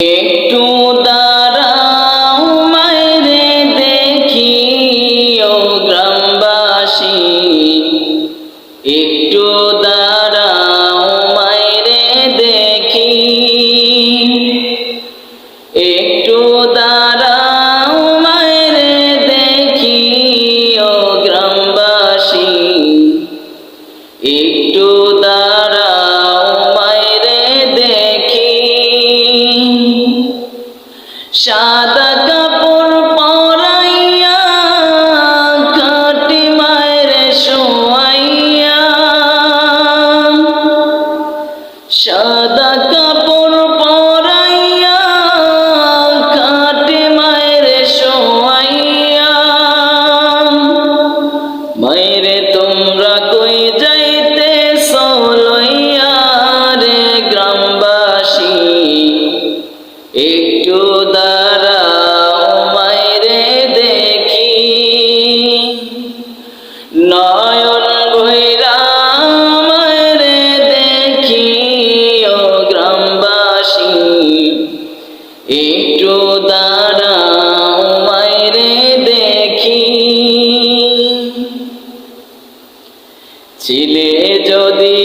একটু দাঁড়াও মাইরে দেখি ও গ্রামবাসী, একটু দাঁড়াও মাইরে দেখি, একটু দাঁড়াও মাইরে দেখি ও গ্রামবাসী, একটু দাঁড়াও মাইরে দেখি। সাদা কাপড় পরাইয়া খাটি মায়েরে শোয়াইয়া, সাদা কাপড় পরাইয়া খাটি মায়েরে শোয়াইয়া, মায়েরে তোমরা কই যাইতেছ লইয়া রে গ্রামবাসী, একটু দাঁড়াও মাইরে দেখি। নয়ন ভৈরা মাইরে দেখি ও গ্রামবাসী, একটু দাঁড়াও মাইরে দেখি। ছিলে যদি